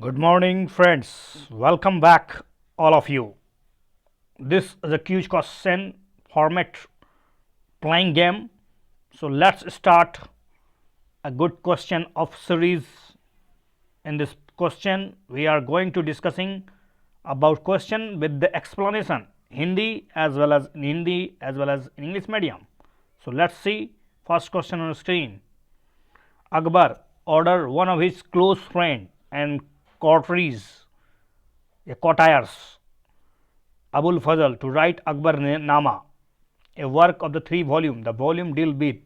Good morning, friends. Welcome back, all of you. This is a quiz question format playing game. So let's start a good question of series. In this question, we are going to discussing about question with the explanation Hindi as well as in Hindi as well as in English medium. So let's see first question on the screen. Akbar ordered one of his close friend and courtiers Abul Fazl to write Akbar Nama, a work of the 3 volume. The volume deal with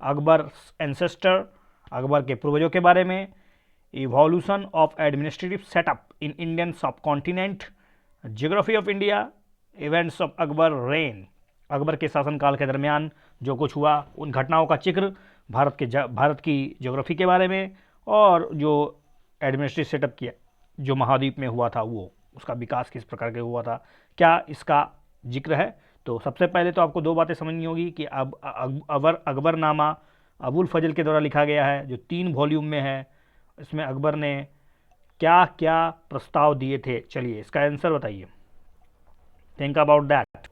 Akbar's ancestor, Akbar के पूर्वजों के बारे में, evolution of administrative setup in Indian subcontinent, geography of India, events of Akbar reign. Akbar के शासनकाल के दरमियान जो कुछ हुआ उन घटनाओं का जिक्र, भारत की ज्योग्राफी के बारे में और जो एडमिनिस्ट्रेटिव सेटअप किया जो महाद्वीप में हुआ था वो उसका विकास किस प्रकार के हुआ था, क्या इसका जिक्र है। तो सबसे पहले तो आपको 2 बातें समझनी होगी कि अब अकबरनामा अबुल फजल के द्वारा लिखा गया है जो 3 वॉल्यूम में है। इसमें अकबर ने क्या क्या प्रस्ताव दिए थे, चलिए इसका आंसर बताइए। Think about that.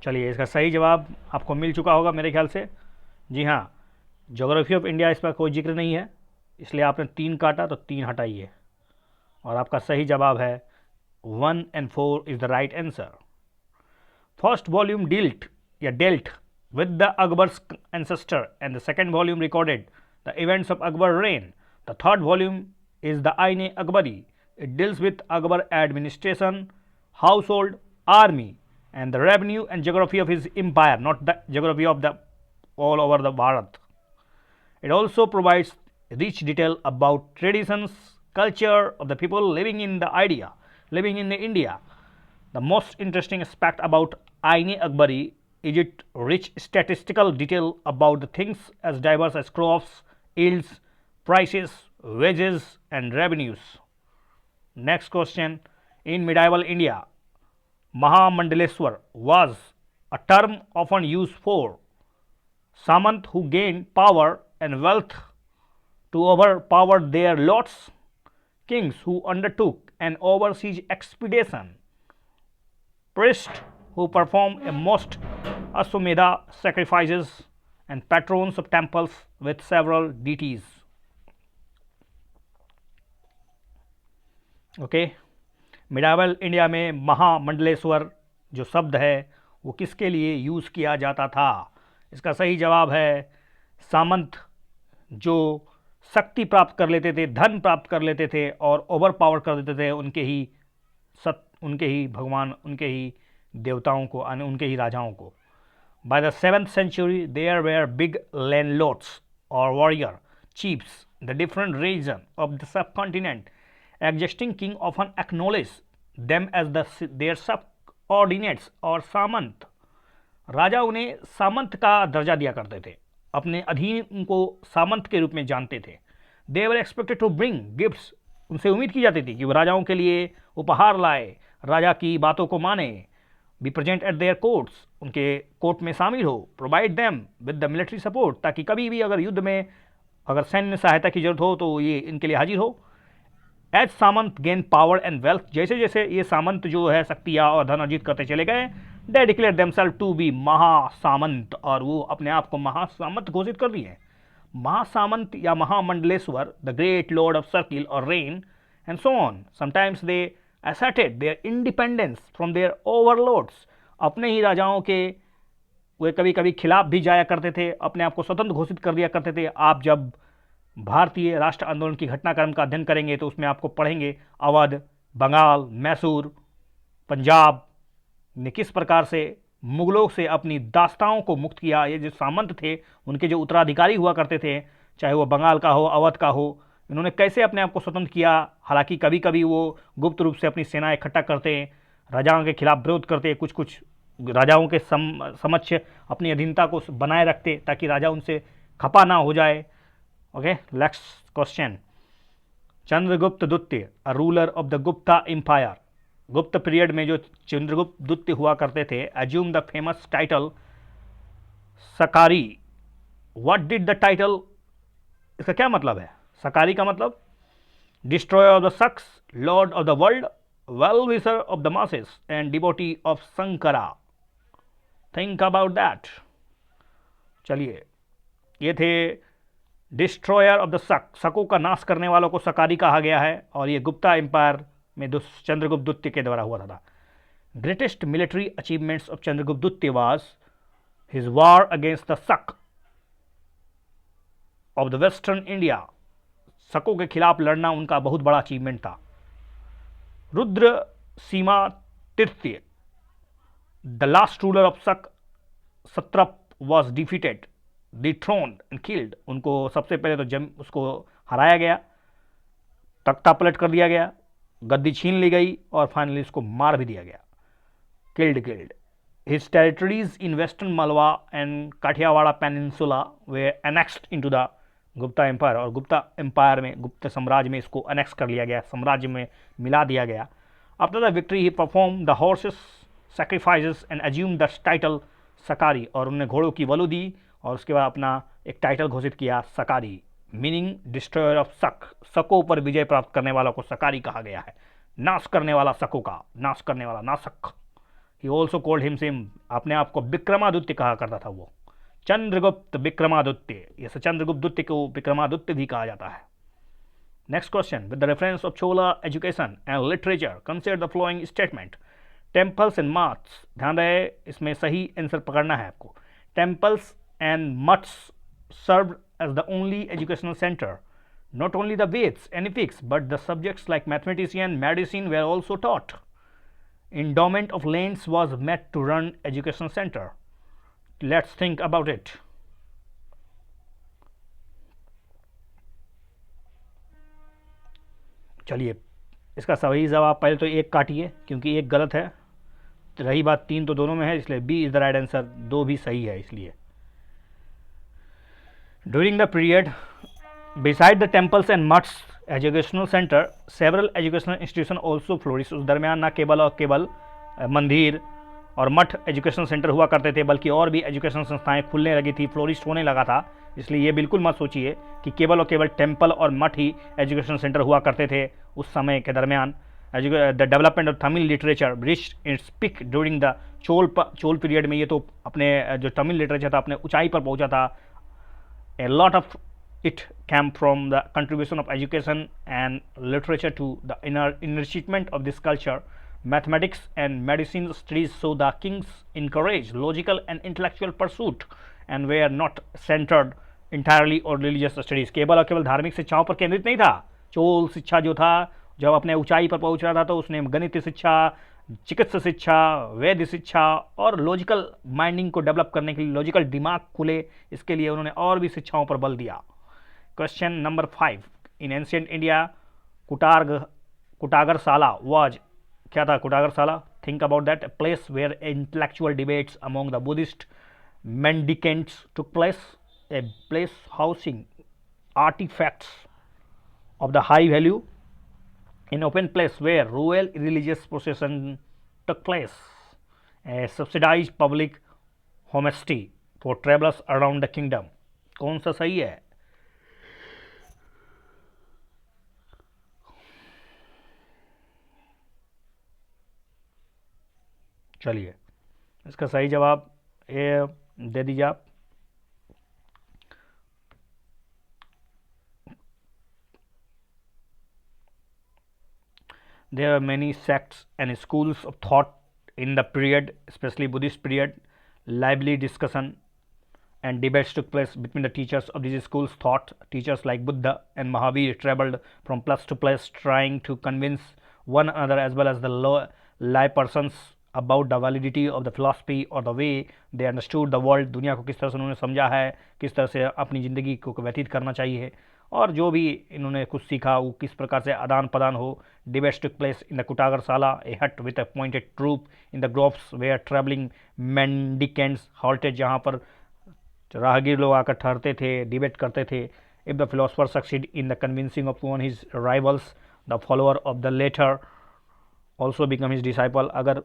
चलिए इसका सही जवाब आपको मिल चुका होगा मेरे ख्याल से। जी हाँ, ज्योग्राफी ऑफ इंडिया इस पर कोई जिक्र नहीं है, इसलिए आपने 3 काटा तो 3 हटाइए और आपका सही जवाब है 1 and 4 is the right answer. First volume dealt with the Akbar's ancestor and the second volume recorded the events of Akbar reign. The third volume is the Aine Akbari. It deals with Akbar administration, household, army and the revenue and geography of his empire, not the geography of the all over the Bharat. It also provides rich detail about traditions, culture of the people living in the India. The most interesting aspect about Aine Akbari is its rich statistical detail about the things as diverse as crops, yields, prices, wages, and revenues. Next question. In medieval India, Mahamandaleshwar was a term often used for Samant who gained power and wealth to overpower their lords, kings who undertook an overseas expedition, priests who perform a most Aswamedha sacrifices, and patrons of temples with several deities. Okay, medieval India में महामंडलेश्वर जो शब्द है वो किसके लिए use किया जाता था। इसका सही जवाब है सामंत जो शक्ति प्राप्त कर लेते थे, धन प्राप्त कर लेते थे और ओवर पावर कर देते थे उनके ही भगवान, उनके ही देवताओं को, उनके ही राजाओं को। By the 7th century there were big landlords और warrior chiefs the different region of the subcontinent existing king often acknowledge them as their subordinates और सामंत। राजा उन्हें सामंत का दर्जा दिया करते थे, अपने अधीन उनको सामंत के रूप में जानते थे। They were expected to bring gifts, उनसे उम्मीद की जाती थी कि वह राजाओं के लिए उपहार लाए, राजा की बातों को माने। Be present at there courts, उनके कोर्ट में शामिल हो। Provide them with the military support, ताकि कभी भी अगर युद्ध में अगर सैन्य सहायता की जरूरत हो तो ये इनके लिए हाजिर हो। As samant gain power and wealth, जैसे जैसे ये सामंत जो है शक्तियाँ और धन अर्जित करते चले गए, they declare themselves to be महासामंत, और वो अपने आप को महासामंत घोषित कर दिए। महासामंत या महामंडलेश्वर, the great lord of circle और रेन and so on. Sometimes they asserted their independence from their overlords, अपने ही राजाओं के वे कभी कभी खिलाफ भी जाया करते थे, अपने आप को स्वतंत्र घोषित कर दिया करते थे। आप जब भारतीय राष्ट्र आंदोलन की घटनाक्रम का अध्ययन करेंगे तो उसमें आपको पढ़ेंगे अवध, बंगाल, मैसूर, पंजाब ने किस प्रकार से मुगलों से अपनी दास्ताओं को मुक्त किया। ये जो सामंत थे उनके जो उत्तराधिकारी हुआ करते थे, चाहे वो बंगाल का हो, अवध का हो, इन्होंने कैसे अपने आप को स्वतंत्र किया। हालांकि कभी कभी वो गुप्त रूप से अपनी सेना इकट्ठा करते, राजाओं के खिलाफ विरोध करते, कुछ कुछ राजाओं के समक्ष अपनी अधीनता को बनाए रखते ताकि राजा उनसे खपा ना हो जाए। Okay, next question. चंद्रगुप्त द्वितीय, a ruler of the Gupta empire, Gupta period में जो चंद्रगुप्त द्वितीय हुआ करते थे, assume the famous title Shakari. What did the title, इसका क्या मतलब है? सकारी का मतलब destroyer of the Saks, lord of the world, well-wisher of the masses, and devotee of Sankara. Think about that. चलिए, ये थे डिस्ट्रॉयर ऑफ द सक, सकों का नाश करने वालों को सकारी कहा गया है, और ये गुप्ता एम्पायर में चंद्रगुप्त द्वितीय के द्वारा हुआ था. Greatest military achievements of Chandragupta द्वितीय was his war against the Shaka of the western India. सकों के खिलाफ लड़ना उनका बहुत बड़ा अचीवमेंट था. रुद्र सीमा तृतीय, द लास्ट रूलर ऑफ सक सत्रप वॉज डिफीटेड, डिथ्रोन्ड एंड किल्ड. उनको सबसे पहले तो उसको हराया गया, तख्ता पलट कर दिया गया, गद्दी छीन ली गई, और फाइनली उसको मार भी दिया गया. Killed. His territories in western Malwa and Kathiawara Peninsula were annexed into the Gupta empire, और गुप्ता एम्पायर में, गुप्त साम्राज्य में इसको अनेक्स कर लिया गया, साम्राज्य में मिला दिया गया. After the victory he perform the horses sacrifices and assume the title Shakari, और उन्होंने घोड़ों की बलि दी और उसके बाद अपना एक टाइटल घोषित किया सकारी, मीनिंग डिस्ट्रॉयर ऑफ सक. सकों पर विजय प्राप्त करने वालों को सकारी कहा गया है, नाश करने वाला, सकों का नाश करने वाला, नाशक. ही ऑल्सो कॉल्ड हिमसेम, अपने आप को विक्रमादित्य कहा करता था वो, चंद्रगुप्त विक्रमादित्य. ये चंद्रगुप्त द्वितीय को विक्रमादित्य भी कहा जाता है. Next question, with the reference of Chola education and literature consider the following statement. Temples and maths, ध्यान रहे इसमें सही आंसर पकड़ना है आपको. Temples and maths served as the only educational centre. Not only the Vedas and epics but the subjects like mathematician, medicine were also taught. Endowment of lands was met to run educational center. Let's think about it. चलिए, इसका सही जवाब पहले तो एक काटिए क्योंकि एक गलत है. रही बात 3 तो दोनों में है, इसलिए B is the right answer. 2 भी सही है. इसलिए during the period beside the temples and mosques educational center several educational institution also flourished. उस दरमियान ना केवल और केवल मंदिर और मठ एजुकेशनल सेंटर हुआ करते थे, बल्कि और भी एजुकेशनल संस्थाएं खुलने लगी थी, फ्लोरिश होने लगा था. इसलिए ये बिल्कुल मत सोचिए कि केवल और केवल टेम्पल और मठ ही एजुकेशनल सेंटर हुआ करते थे उस समय के दरमियान. The development of Tamil literature rich its peak during the Chola period में. ये तो अपने जो तमिल लिटरेचर था अपने ऊंचाई पर पहुंचा था. A lot of it came from the contribution of education and literature to the enrichment of this culture. Mathematics and medicine studies so the kings encouraged logical and intellectual pursuit and were not centered entirely on religious studies. केवल और केवल धार्मिक शिक्षाओं पर केंद्रित नहीं था. चोल शिक्षा जो था, जब अपने ऊंचाई पर पहुंच रहा था तो उसने गणित शिक्षा, चिकित्सा शिक्षा, वैद्य शिक्षा और लॉजिकल माइंडिंग को डेवलप करने के लिए, लॉजिकल दिमाग खुले, इसके लिए उन्होंने और भी शिक्षाओं पर बल दिया. Question number 5. In ancient India, Kutagarsala was, क्या था Kutagarsala? Think about that. A place where intellectual debates among the Buddhist mendicants took place. A place housing artifacts of the high value. An open place where royal religious procession took place. A subsidized public homestay for travelers around the kingdom. कौन सा सही है? चलिए, इसका सही जवाब ए दे दीजिए आप. There are many sects and schools of thought in the period, especially Buddhist period. Lively discussion and debates took place between the teachers of these schools. Thought teachers like Buddha and Mahavir traveled from place to place trying to convince one another as well as the lay persons about the validity of the philosophy or the way they understood the world. दुनिया को किस तरह से उन्होंने समझा है, किस तरह से अपनी ज़िंदगी को व्यतीत करना चाहिए, और जो भी इन्होंने कुछ सीखा वो किस प्रकार से आदान प्रदान हो. Debates took place in the Kutagarsala, a hut with a pointed troop in the groves where traveling mendicants halted, जहाँ पर राहगीर लोग आकर ठहरते थे, डिबेट करते थे. If the philosopher succeed in the convincing of one his rivals, the follower of the latter also become his disciple. अगर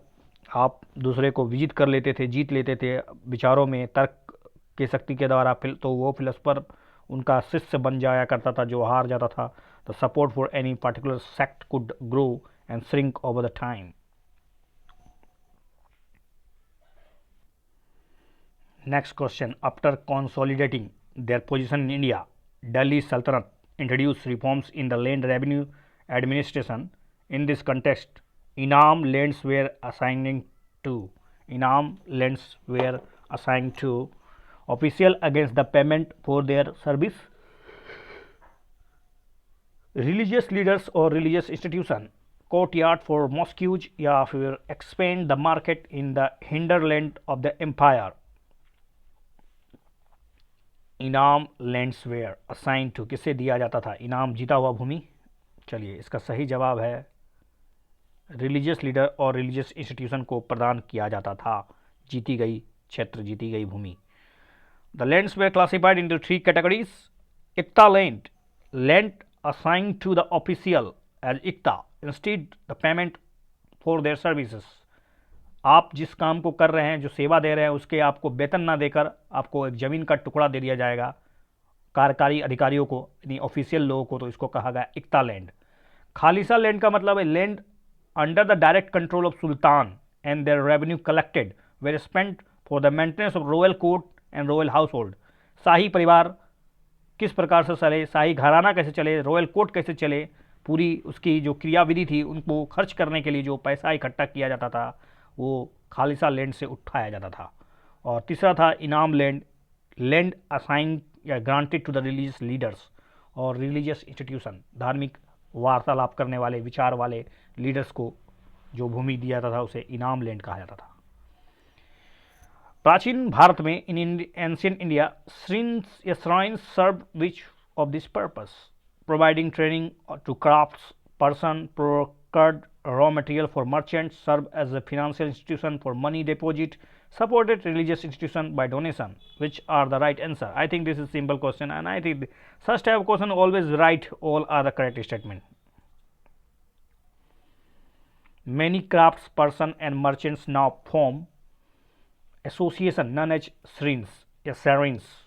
आप दूसरे को विजित कर लेते थे, जीत लेते थे विचारों में, तर्क की शक्ति के द्वारा, तो वो फिलोसफर उनका शिष्य बन जाया करता था जो हार जाता था. The support for any particular sect could grow and shrink over the time. Next question. After consolidating their position in India, Delhi Sultanate introduced reforms in the land revenue administration. In this context, Inam lands were assigned to official against the payment for their service, religious leaders or religious institution, courtyard for mosques या फिर expand the market in the hinterland of the empire. इनाम lands where assign to किसे दिया जाता था? इनाम जीता हुआ भूमि। चलिए इसका सही जवाब है रिलीजियस लीडर और रिलीजियस इंस्टीट्यूशन को प्रदान किया जाता था जीती गई क्षेत्र, जीती गई भूमि। The lands were classified into 3 categories. Iqta land assigned to the official as iqta instead the payment for their services. आप जिस काम को कर रहे हैं, जो सेवा दे रहे हैं, उसके आपको वेतन ना देकर आपको एक ज़मीन का टुकड़ा दे दिया जाएगा कार्यकारी अधिकारियों को, यानी ऑफिशियल लोगों को, तो इसको कहा गया इक्ता लैंड। खालिसा लैंड का मतलब है land under the direct control of sultan and their revenue collected were spent for the maintenance of royal court and royal household. शाही परिवार किस प्रकार से चले, शाही घराना कैसे चले, रॉयल कोर्ट कैसे चले, पूरी उसकी जो क्रियाविधि थी, उनको खर्च करने के लिए जो पैसा इकट्ठा किया जाता था वो खालिसा लैंड से उठाया जाता था। और तीसरा था इनाम लैंड असाइन या granted to the religious leaders और रिलीजियस इंस्टीट्यूशन, धार्मिक वार्तालाप करने वाले, विचार वाले लीडर्स को जो भूमि दिया जाता था उसे इनाम लैंड कहा जाता था। प्राचीन भारत में in ancient India shrines serve which of this purpose? Providing training to crafts person, procured raw material for merchants, serve as a financial institution for money deposit, supported religious institution by donation. Which are the right answer? I think this is simple question, and I think such type of question always right all are the correct statement. Many crafts person and merchants now form association known as shrines या shrines.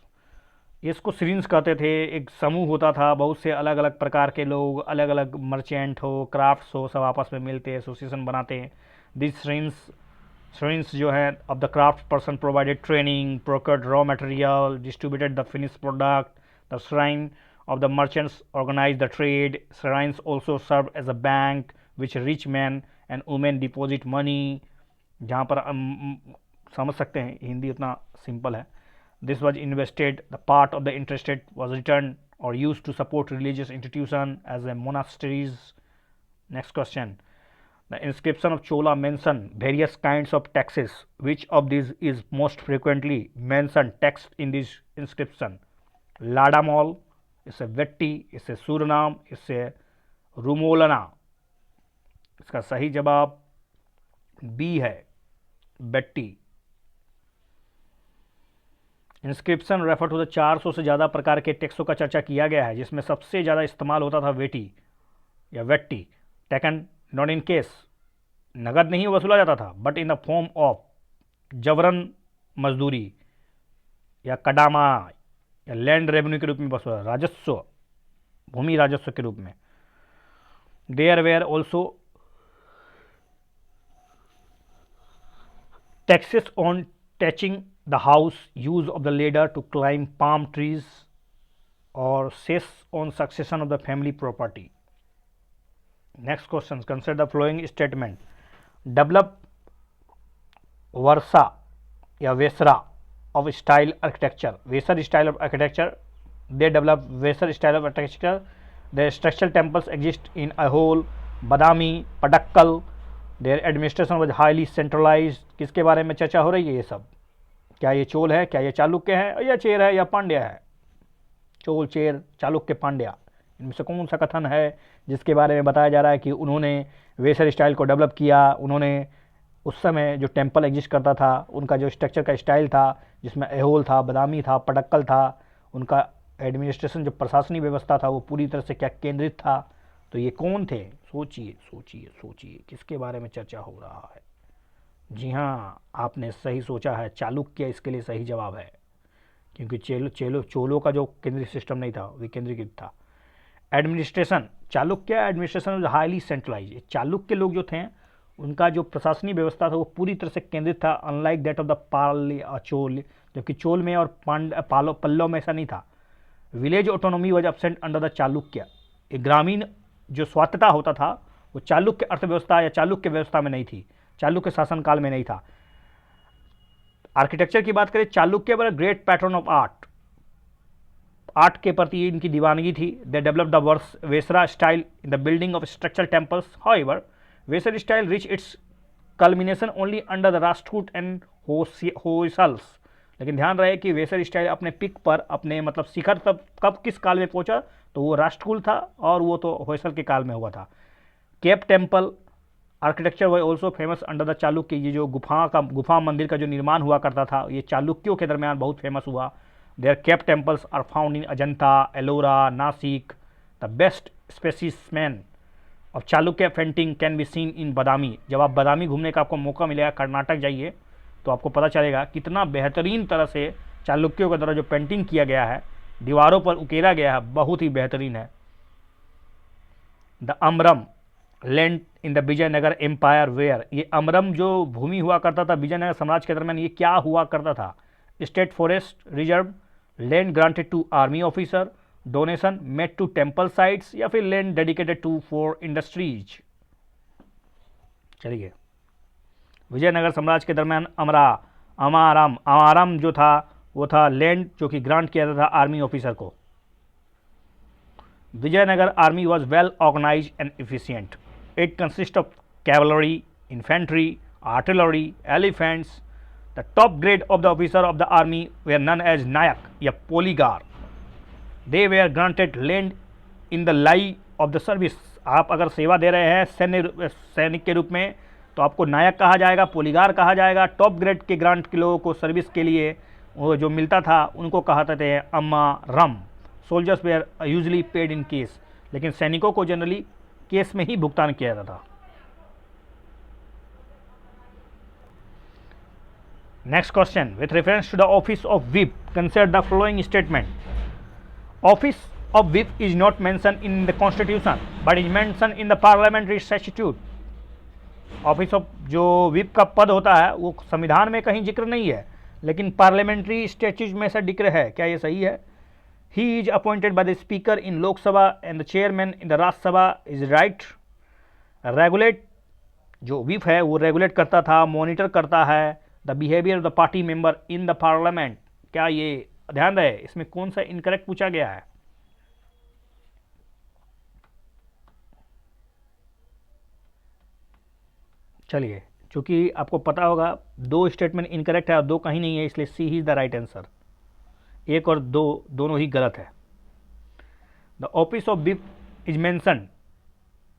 इसको श्रीन्स कहते थे। एक समूह होता था, बहुत से अलग अलग प्रकार के लोग, अलग अलग मर्चेंट हो, क्राफ्ट्स हो, सब आपस में मिलते एसोसिएशन बनाते हैं। दिस श्रीन्स जो है of the craft person provided training, procured raw material, distributed the finish product. The shrine of the merchants organize the trade. Shrines also serve as a bank which rich man and women deposit money. जहाँ पर समझ सकते हैं, हिंदी उतना simple है। This was invested, the part of the interest was returned or used to support religious institution as a monasteries. Next question. The inscription of Chola mention various kinds of taxes. Which of these is most frequently mentioned text in this inscription? Ladamol, it's a Vetti, it's a Surinam, it's a Rumolana. इसका सही जवाब B है, बेट्टी। Inscription refer to the 400 से ज़्यादा प्रकार के टैक्सों का चर्चा किया गया है, जिसमें सबसे ज़्यादा इस्तेमाल होता था वेटी या Vetti. Taken not in case, नगद नहीं वसूला जाता था, but in the form of जबरन मजदूरी या कडामा या लैंड रेवेन्यू के रूप में वसूला, राजस्व, भूमि राजस्व के रूप में। There were also taxes on touching the house, use of the ladder to climb palm trees, or cess on succession of the family property. Next question. Consider the following statement. Develop Varsa या Vesra of style architecture. Vesar style of architecture. They develop Vesar style of architecture. Their structural temples exist in Ahol, Badami, Padakkal. Their administration was highly centralized. किसके बारे में चर्चा हो रही है ये सब? क्या ये चोल है, क्या ये चालुक्य है, या चेर है, या पांड्या है? चोल, चेर, चालुक्य, पांड्या, इनमें से कौन सा कथन है जिसके बारे में बताया जा रहा है कि उन्होंने वेसर स्टाइल को डेवलप किया? उन्होंने उस समय जो टेम्पल एग्जिस्ट करता था, उनका जो स्ट्रक्चर का स्टाइल था, जिसमें एहोल था, बदामी था, पटक्कल था, उनका एडमिनिस्ट्रेशन जो प्रशासनिक व्यवस्था था वो पूरी तरह से क्या केंद्रित था? तो ये कौन थे? सोचिए सोचिए सोचिए, किसके बारे में चर्चा हो रहा है? जी हाँ, आपने सही सोचा है, चालुक्य इसके लिए सही जवाब है, क्योंकि चोलों का जो केंद्रीय सिस्टम नहीं था, विकेंद्रीकृत था। Administration, Chalukya administration highly centralize. Chalukya लोग जो थे उनका जो प्रशासनिक व्यवस्था था वो पूरी तरह से केंद्रित था, अनलाइक दैट ऑफ द पाल चोल, जबकि चोल में और पल्लव में ऐसा नहीं था। Village autonomy was absent under the Chalukya. ग्रामीण जो स्वायत्तता होता था वो चालुक्य अर्थव्यवस्था या चालुक्य व्यवस्था में नहीं थी, चालुक्य शासनकाल में नहीं था। आर्किटेक्चर की बात करें, Chalukya were great patrons of art, art के प्रति इनकी दीवानगी थी। दे डेवलप द वर्स Vesara style in the building of structural temples. However Vesara style reach its culmination only under the Rashtrakuta and Hoysalas. लेकिन ध्यान रहे कि वेसर स्टाइल अपने पिक पर, अपने मतलब शिखर तब कब किस काल में पहुंचा, तो वो राष्ट्रकूट था और वो तो होयसल के काल में हुआ था। Cave temple architecture was also famous under the Chalukya. ये जो गुफा मंदिर का जो निर्माण हुआ करता था ये चालुक्यों के दरमियान बहुत फेमस हुआ। There cave temples are found in Ajanta, Ellora, Nashik. The best specimen of Chalukya painting can be seen in Badami. जब आप बादामी घूमने का आपको मौका मिलेगा, कर्नाटक जाइए, तो आपको पता चलेगा कितना बेहतरीन तरह से चालुक्यों के द्वारा जो पेंटिंग किया गया है, दीवारों पर उकेरा गया है, बहुत ही बेहतरीन है। The amaram land in the Vijayanagara empire were. ये अमरम जो भूमि हुआ करता था विजयनगर साम्राज्य के दरमियान, ये क्या हुआ करता था? State forest reserve, land granted to army officer, donation made to temple sites, या फिर land dedicated to for industries. चलिए, विजयनगर साम्राज्य के दरमियान अमाराम जो था वो था लैंड जो कि ग्रांट किया जाता था आर्मी ऑफिसर को। Vijayanagara army was well organise and efficient. It consist of cavalry, infantry, artillery, elephants. The top grade of the officer of the army were known as Nayak या poligar. They were granted land in the lieu of the service. आप अगर सेवा दे रहे हैं सैनिक के रूप में तो आपको नायक कहा जाएगा, पोलीगार कहा जाएगा। टॉप ग्रेड के ग्रांट के लोगों को सर्विस के लिए वो जो मिलता था उनको कहते थे amaram. Soldiers were usually paid in cash. लेकिन सैनिकों को जनरली केस में ही भुगतान किया जाता था। Next question, with reference to the office of whip consider the following statement. Office of whip is not mention in the constitution but is mention in the parliamentary statute. Office of जो whip का पद होता है वो संविधान में कहीं जिक्र नहीं है, लेकिन पार्लियामेंट्री स्टैट्यूट में से जिक्र है। क्या ये सही है? ही is appointed by the speaker in Lok Sabha and the chairman in the Rajya Sabha is right. Regulate, जो व्हिप है वो रेगुलेट करता था, मॉनिटर करता है the behaviour of the party member in the parliament. क्या ये ध्यान रहे, इसमें कौन सा इनकरेक्ट पूछा गया है? चलिए, चूंकि आपको पता होगा दो स्टेटमेंट इनकरेक्ट है और दो कहीं नहीं है, इसलिए सी ही इज द राइट आंसर। एक और दो दोनों ही गलत है। The office of whip is mention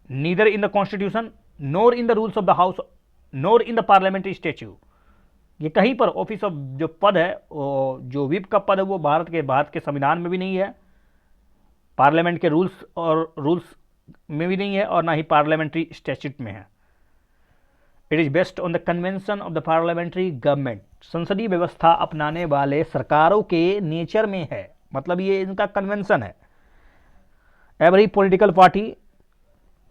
neither in the constitution nor in the rules of the house nor in the parliamentary statute. ये कहीं पर ऑफिस ऑफ जो पद है, जो व्हिप का पद है, वो भारत के संविधान में भी नहीं है, पार्लियामेंट के रूल्स में भी नहीं है, और ना ही पार्लियामेंट्री स्टैट्यूट में है। It is based on the convention of the parliamentary government. संसदीय व्यवस्था अपनाने वाले सरकारों के नेचर में है, मतलब ये इनका कन्वेंशन है। Every political party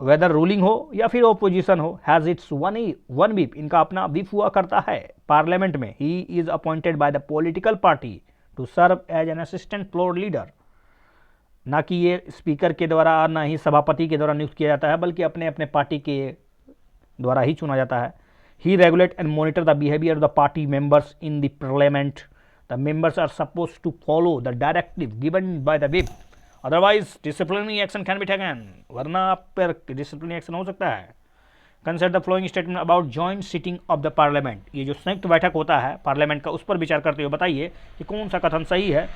whether ruling हो या फिर ओपोजिशन हो हैज इट्स वन व्हिप। इनका अपना व्हिप हुआ करता है पार्लियामेंट में। He is appointed by the political party to serve as an assistant floor leader. ना कि ये स्पीकर के द्वारा और ना ही सभापति के द्वारा नियुक्त किया जाता है, बल्कि अपने अपने पार्टी के द्वारा ही चुना जाता है। He regulate and monitor the behaviour of the party members in the parliament. The members are suppose to follow the directive given by the whip, otherwise disciplinary action can be taken. वरना आप पर disciplinary action हो सकता है। Consider the following statement about joint sitting of the parliament. ये जो संयुक्त बैठक होता है पार्लियामेंट का, उस पर विचार करते हुए बताइए कि कौन सा कथन सही है।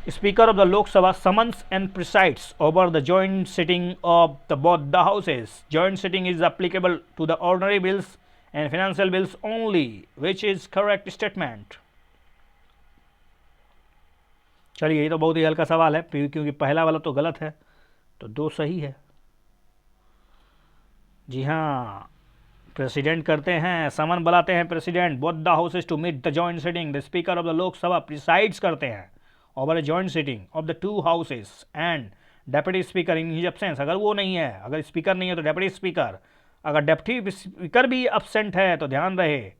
Speaker of the Lok Sabha summons and presides over the joint sitting of both the houses. Joint sitting is applicable to the ordinary bills and financial bills only, which is correct statement. चलिए, ये तो बहुत ही हल्का सवाल है क्योंकि पहला वाला तो गलत है, तो दो सही है। जी हाँ, प्रेसिडेंट करते हैं, समन बुलाते हैं president both the houses to meet the joint sitting. The speaker of the Lok Sabha presides करते हैं over a joint sitting of the two houses and deputy speaker in his absence, अगर वो नहीं है, अगर स्पीकर नहीं है तो डेप्यूटी स्पीकर, अगर डेप्यूटी स्पीकर भी एब्सेंट है तो ध्यान रहे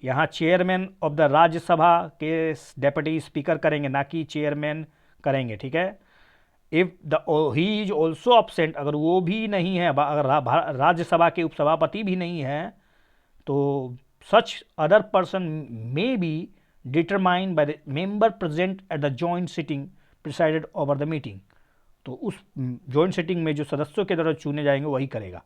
यहाँ चेयरमैन ऑफ द राज्यसभा के डेप्यूटी स्पीकर करेंगे, ना कि चेयरमैन करेंगे, ठीक है। If the he is also absent, अगर वो भी नहीं है, अगर राज्यसभा के उपसभापति भी नहीं है, तो such other person may be determined by the member present at the joint sitting presided over the meeting, तो उस जॉइंट सिटिंग में जो सदस्यों के द्वारा चुने जाएंगे वही करेगा।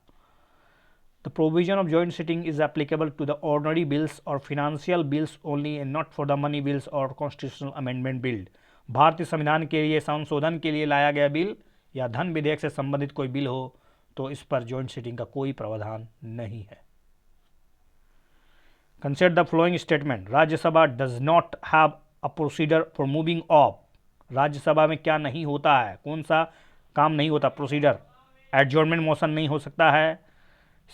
The provision of joint sitting is applicable to the ordinary bills और financial bills only and not for the money bills और कॉन्स्टिट्यूशनल अमेंडमेंट बिल। भारतीय संविधान के लिए संशोधन के लिए लाया गया बिल या धन विधेयक से संबंधित कोई बिल हो तो इस पर जॉइंट सिटिंग का कोई प्रावधान नहीं है। Consider the following statement, Rajya Sabha does not have a procedure for moving of, Rajya Sabha में क्या नहीं होता है, कौन सा काम नहीं होता, प्रोसीजर, एडजॉर्नमेंट मोशन नहीं हो सकता है,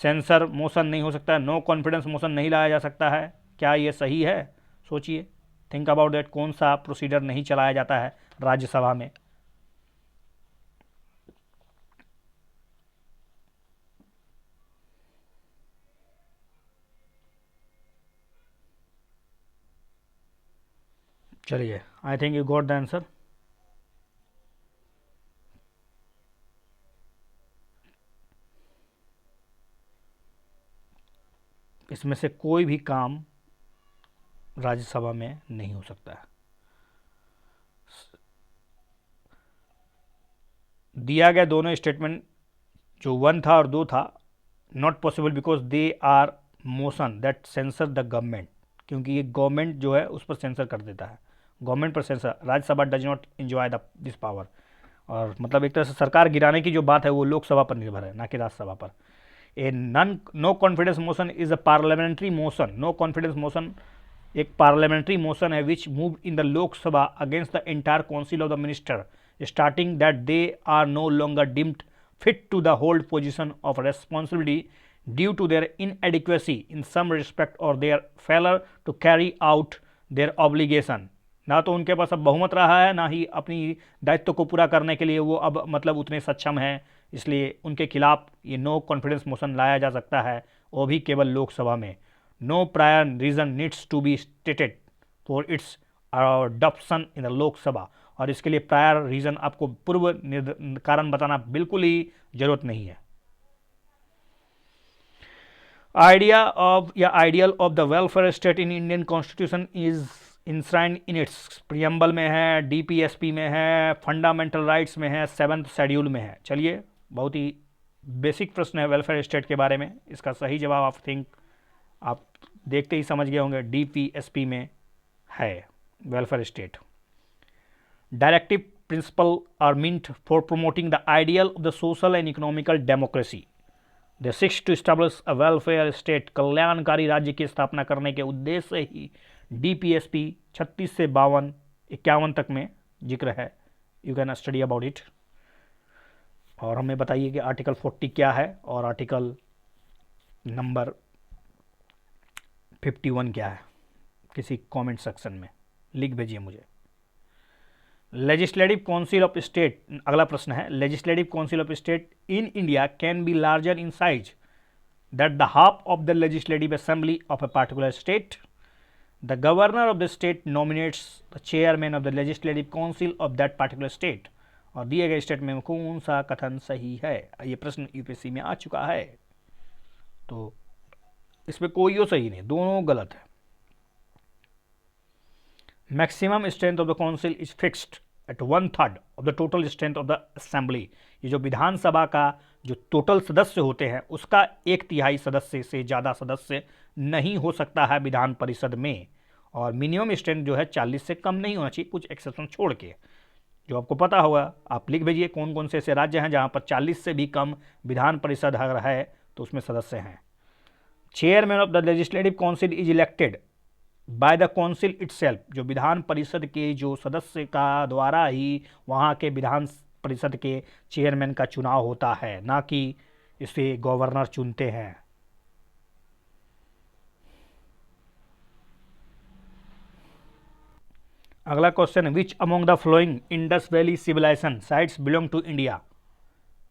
सेंसर मोशन नहीं हो सकता है, नो कॉन्फिडेंस मोशन नहीं लाया जा सकता है। क्या ये सही है? सोचिए, थिंक अबाउट दैट, कौन सा प्रोसीजर नहीं चलाया जाता है राज्यसभा में। चलिए, I think you got the answer. इसमें से कोई भी काम राज्यसभा में नहीं हो सकता है। दिया गया दोनों स्टेटमेंट, जो 1 था और 2 था, not possible because they R motion that sensor the government, क्योंकि ये गवर्नमेंट जो है उस पर सेंसर कर देता है, गवर्नमेंट पर sensor, Rajya Sabha does not enjoy this power. और मतलब एक तरह से सरकार गिराने की जो बात है वो लोकसभा पर निर्भर है, ना कि राज्यसभा पर। A no confidence motion is a parliamentary motion, no confidence motion एक पार्लियामेंट्री मोशन है which move in the Lok Sabha against the entire council of the minister starting that they are no longer deemed fit to the hold position of responsibility due to their inadequacy in some respect or their failure to carry out their obligation। ना तो उनके पास अब बहुमत रहा है, ना ही अपनी दायित्व को पूरा करने के लिए वो अब मतलब उतने सक्षम हैं, इसलिए उनके खिलाफ ये नो कॉन्फिडेंस मोशन लाया जा सकता है, वो भी केवल लोकसभा में। No prior reason needs to be stated for its adoption in the Lok Sabha, और इसके लिए प्रायर रीजन आपको पूर्व कारण बताना बिल्कुल ही जरूरत नहीं है। आइडिया ऑफ या ideal of the welfare state in Indian constitution is enshrined in its preamble में है, डीपीएसपी में है, फंडामेंटल राइट्स में है, 7th शेड्यूल में है। चलिए, बहुत ही बेसिक प्रश्न है वेलफेयर स्टेट के बारे में, इसका सही जवाब आप थिंक आप देखते ही समझ गए होंगे, डीपीएसपी में है welfare state. Directive principles are meant for promoting the ideal of the social and economical democracy. They seek to establish a welfare state, कल्याणकारी राज्य की स्थापना करने के उद्देश्य से ही DPSP 36 से 51 तक में जिक्र है। You can study about it. और हमें बताइए कि आर्टिकल 40 क्या है और आर्टिकल नंबर 51 क्या है, किसी कमेंट सेक्शन में लिख भेजिए मुझे। लेजिस्लेटिव काउंसिल ऑफ स्टेट, अगला प्रश्न है, legislative council of state in India can be larger in size that the half of the legislative assembly of a particular state. The governor of the state nominates the chairman of the legislative council of that particular state. और दिए गए state में कौन सा कथन सही है? ये प्रश्न यूपीएससी में आ चुका है, तो इसमें कोई सही नहीं, दोनों गलत है। Maximum strength of the council is fixed at 1/3 of the total strength of the assembly. ये जो विधानसभा का जो टोटल सदस्य होते हैं उसका 1/3 सदस्य से ज़्यादा सदस्य नहीं हो सकता है विधान परिषद में, और मिनिमम स्ट्रेंथ जो है 40 से कम नहीं होना चाहिए, कुछ एक्सेप्शन छोड़ के। जो आपको पता होगा आप लिख भेजिए कौन कौन से ऐसे राज्य हैं जहाँ पर 40 से भी कम विधान परिषद अगर है तो उसमें सदस्य हैं। Chairman of the legislative council is elected by the council itself. जो विधान परिषद के जो सदस्य का द्वारा ही वहाँ के विधान परिषद के चेयरमैन का चुनाव होता है, ना कि इसे गवर्नर चुनते हैं। अगला क्वेश्चन है which among the following Indus valley civilization sites belong to India.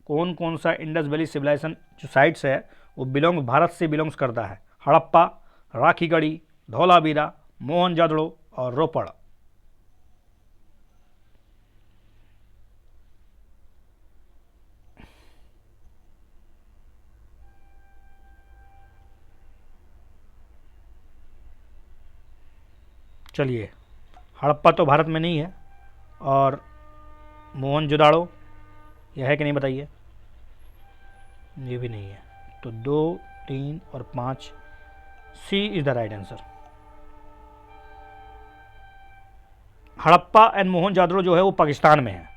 कौन कौन सा इंडस वैली सिविलाइजेशन जो साइट्स है वो भारत से बिलोंग्स करता है। हड़प्पा, राखीगढ़ी, धौलावीरा, मोहनजोदड़ो और रोपड़। चलिए, हड़प्पा तो भारत में नहीं है और मोहनजोदड़ो यह है कि नहीं बताइए। ये भी नहीं है, तो 2, 3 और 5 C is the right answer. Harappa and Mohenjodaro जो है वो पाकिस्तान में है।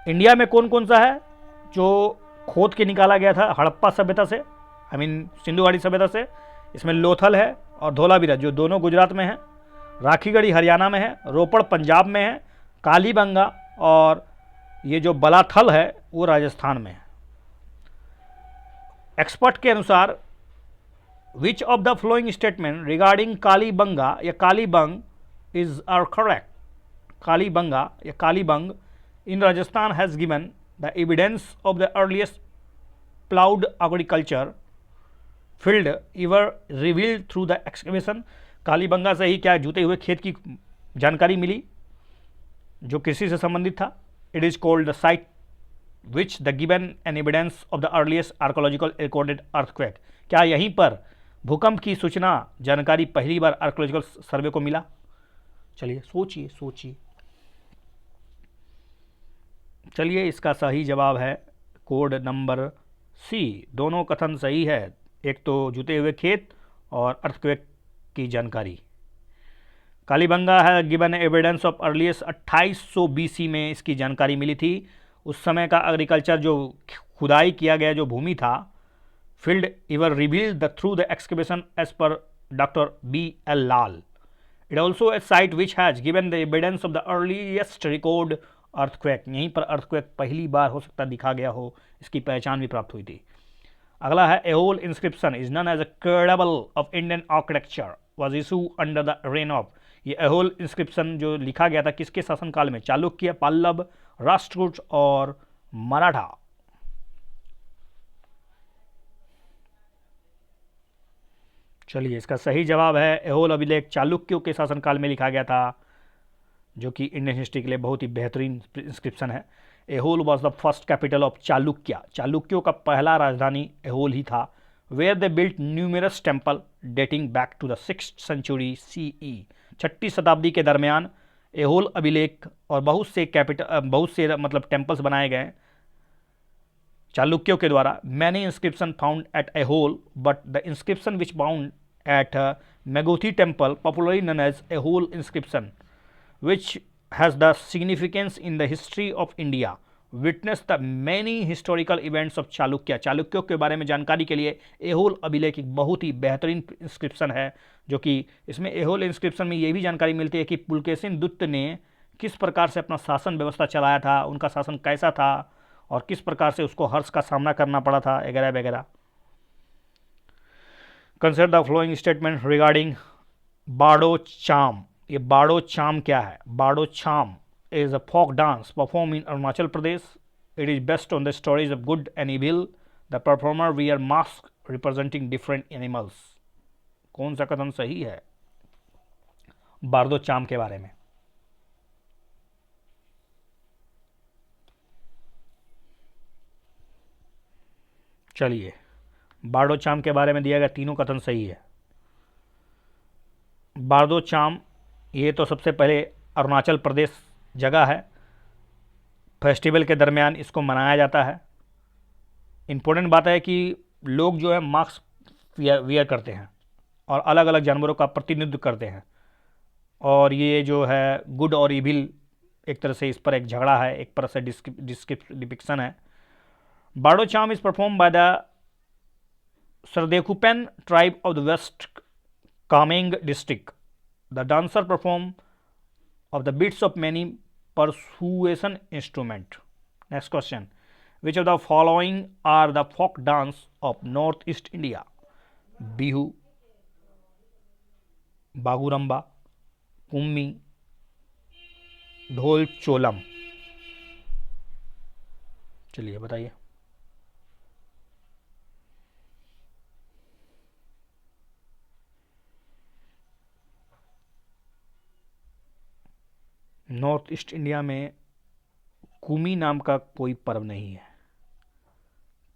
इंडिया में कौन कौन सा है जो खोद के निकाला गया था हड़प्पा सभ्यता से, आई मीन सिंधु घाटी सभ्यता से? इसमें लोथल है और धौलावीरा जो दोनों गुजरात में है, राखीगढ़ी हरियाणा में है, रोपड़ पंजाब में है, कालीबंगा और ये जो बलाथल है वो राजस्थान में है। एक्सपर्ट के अनुसार which of the following statement regarding Kalibanga या Kalibang is are correct. Kalibanga या Kalibang in Rajasthan has given the evidence of the earliest plowed agriculture field ever revealed through the excavation। Kalibangan से ही क्या जुते हुए खेत की जानकारी मिली जो कृषि से संबंधित था। It is called the site which the given an evidence of the earliest archaeological recorded earthquake. क्या यहीं पर भूकंप की सूचना जानकारी पहली बार आर्कोलॉजिकल सर्वे को मिला? चलिए सोचिए सोचिए। चलिए, इसका सही जवाब है कोड नंबर सी। दोनों कथन सही है, एक तो जुते हुए खेत और अर्थक्वेक की जानकारी। कालीबंगा है given evidence of earliest 2800 BC में इसकी जानकारी मिली थी। उस समय का एग्रीकल्चर जो खुदाई किया गया जो भूमि था, field ever revealed the through the excavation as per doctor B.L. Lal. It also a site which has given the evidence of the earliest record earthquake. यहीं पर अर्थक्वेक पहली बार हो सकता दिखा गया हो, इसकी पहचान भी प्राप्त हुई थी। अगला है Aihole inscription is known as a credible of Indian architecture was issue under the reign of. ये एहोल इंस्क्रिप्शन जो लिखा गया था किसके शासनकाल में? चालुक्य, पल्लव, राष्ट्रकूट और मराठा। चलिए, इसका सही जवाब है एहोल अभिलेख चालुक्यों के शासनकाल में लिखा गया था, जो कि इंडियन हिस्ट्री के लिए बहुत ही बेहतरीन इंस्क्रिप्शन है। Aihole was the first capital of Chalukya. चालुक्यों का पहला राजधानी एहोल ही था। Where they built numerous temple dating back to the 6th century CE। 6वीं शताब्दी के दरमियान एहोल अभिलेख और बहुत से मतलब टेम्पल्स बनाए गए चालुक्यों के द्वारा। Many inscription found at Aihole but the inscription which found at Meguti temple popularly known as Aihole inscription which has the significance in the history of India, witness the many historical events of Chalukya. चालुक्यों के बारे में जानकारी के लिए एहोल अभिलेख एक बहुत ही बेहतरीन इंस्क्रिप्शन है, जो कि इसमें एहोल इंस्क्रिप्शन में ये भी जानकारी मिलती है कि पुलकेशिन द्वितीय ने किस प्रकार से अपना शासन व्यवस्था चलाया था, उनका शासन कैसा था और किस प्रकार से उसको हर्ष का सामना करना पड़ा था वगैरह वगैरह। Consider the following statement regarding Bardo Cham. ये बाड़ो चाम क्या है? बाड़ो चाम is a folk dance perform in Arunachal Pradesh. It is based on the stories of good and evil. The performer wear mask representing different animals. कौन सा कथन सही है बाड़ो चाम के बारे में? चलिए, बाड़ो चाम के बारे में दिया गया तीनों कथन सही है। बाड़ो चाम ये तो सबसे पहले अरुणाचल प्रदेश जगह है। फेस्टिवल के दरमियान इसको मनाया जाता है। इम्पोर्टेंट बात है कि लोग जो है मास्क वियर करते हैं और अलग अलग जानवरों का प्रतिनिधित्व करते हैं, और ये जो है गुड और इविल एक तरह से इस पर एक झगड़ा है, एक तरह से डिपिक्शन है। बाड़ो चाम is perform by the Sherdukpen tribe of the west Kameng district. The dancer perform of the beats of many percussion instrument. Next question. Which of the following are the folk dance of Northeast India? Bihu, Baguramba, Kummi, ढोल, चोलम। चलिए बताइए। North east India में कुमी नाम का कोई पर्व नहीं है।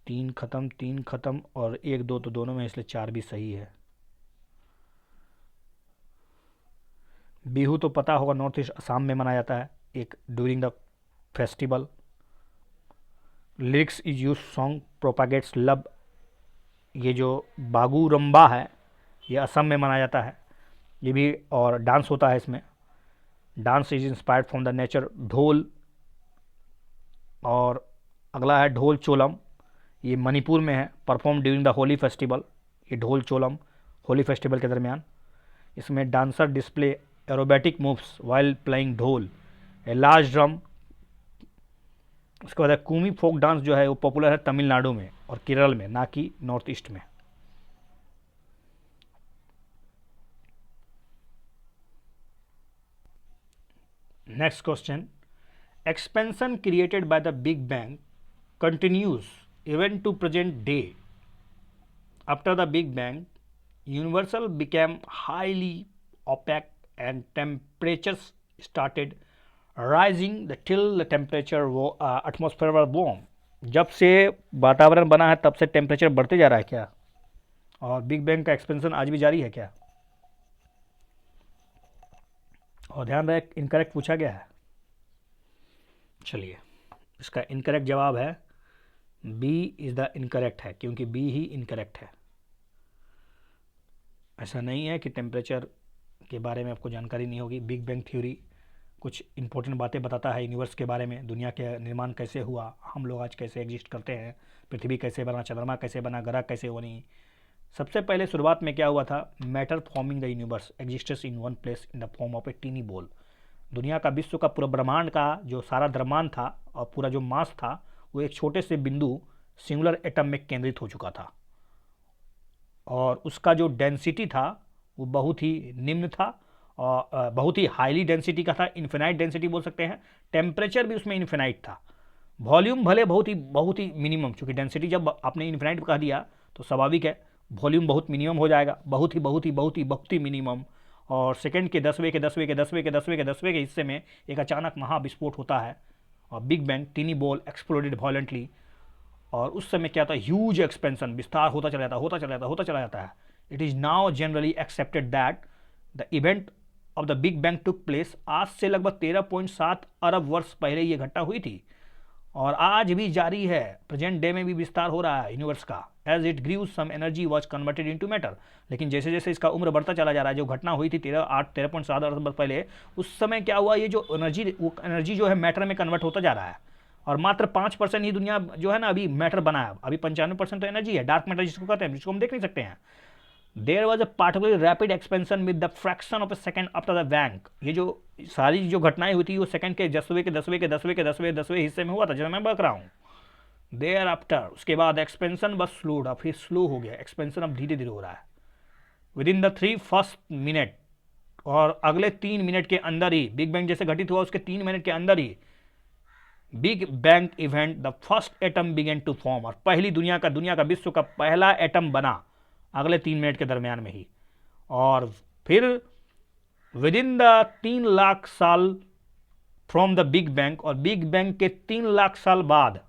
3 खत्म, 3 खत्म और 1 2 तो दोनों में, इसलिए 4 भी सही है। बिहू तो पता होगा, नॉर्थ ईस्ट असम में मनाया जाता है, एक during the festival. Lyrics is use song propagates love. ये जो बागुरम्बा है ये असम में मनाया जाता है, ये भी, और डांस होता है इसमें। Dance is inspired from the nature. ढोल, और अगला है ढोल चोलम, ये मणिपुर में है, perform during the Holi festival. ये ढोल चोलम होली फेस्टिवल के दरमियान। इसमें dancer display aerobatic moves while playing ढोल, ए लार्ज ड्रम। उसके बाद कुमी फोक डांस जो है वो पॉपुलर है तमिलनाडु में और केरल में, ना कि नॉर्थ ईस्ट में। Next question, expansion created by the big bang continues even to present day. After the Big Bang, universe became highly opaque and temperatures started rising till the temperature atmosphere was warm. जब से वातावरण बना है तब से temperature बढ़ते जा रहा है क्या? और बिग बैंग का एक्सपेंशन आज भी जारी है क्या? और ध्यान रहे इनकरेक्ट पूछा गया है। चलिए इसका इनकरेक्ट जवाब है बी इज़ द इनकरेक्ट है, क्योंकि बी ही इनकरेक्ट है। ऐसा नहीं है कि टेम्परेचर के बारे में आपको जानकारी नहीं होगी। बिग बैंग थ्योरी कुछ इंपॉर्टेंट बातें बताता है यूनिवर्स के बारे में, दुनिया के निर्माण कैसे हुआ, हम लोग आज कैसे एग्जिस्ट करते हैं, पृथ्वी कैसे बना, चंद्रमा कैसे बना, ग्रह कैसे बनी। सबसे पहले शुरुआत में क्या हुआ था, matter forming the universe exists in one place in the form of a tiny ball. दुनिया का, विश्व का, पूरा ब्रह्मांड का जो सारा द्रव्यमान था और पूरा जो मास था वो एक छोटे से बिंदु सिंगुलर एटम में केंद्रित हो चुका था, और उसका जो डेंसिटी था वो बहुत ही निम्न था और बहुत ही हाईली डेंसिटी का था, इन्फिनाइट डेंसिटी बोल सकते हैं। टेम्परेचर भी उसमें इन्फिनाइट था। वॉल्यूम भले बहुत ही मिनिमम, क्योंकि डेंसिटी जब आपने इन्फिनाइट कह दिया तो स्वाभाविक है वॉल्यूम बहुत मिनिमम हो जाएगा, बहुत ही मिनिमम। और सेकंड के 10वें के हिस्से में एक अचानक महाविस्फोट होता है और big bang tiny ball exploded violently. और उस समय क्या था, ह्यूज एक्सपेंशन, विस्तार होता चला जाता है। It is now generally accepted that the event of the big bang took place. आज से लगभग 13.7 अरब वर्ष पहले ये घटना हुई थी और आज भी जारी है। प्रेजेंट डे में भी विस्तार हो रहा है यूनिवर्स का। As it grew some energy was converted into matter. लेकिन जैसे जैसे इसका उम्र बढ़ता चला जा रहा है, जो घटना हुई थी 13.7 अरब वर्ष पहले, उस समय क्या हुआ, ये जो एनर्जी जो है मैटर में कन्वर्ट होता जा रहा है। और मात्र 5% ही दुनिया जो है ना अभी मैटर बना है, अभी 95% तो एनर्जी है, डार्क मैटर जिसको कहते हैं, जिसको हम देख नहीं सकते हैं। There was a particular rapid expansion with the fraction of a second after the bang. ये जो सारी जो घटनाएं हुई थी वो सेकंड के 10वें हिस्से में हुआ था, जैसे मैं बता रहा हूँ। देयर आफ्टर, उसके बाद एक्सपेंशन बस स्लोड, अब फिर स्लो हो गया एक्सपेंशन, अब धीरे धीरे हो रहा है। With in the 3 first minute, और अगले 3 मिनट के अंदर ही, बिग बैंग जैसे घटित हुआ उसके 3 मिनट के अंदर ही big bang event the first atom began to form. और पहली दुनिया का विश्व का पहला एटम बना अगले 3 मिनट के दरमियान में ही। और फिर विद इन द 3 लाख साल फ्रॉम द बिग बैंग, और बिग बैंग के 3 लाख साल बाद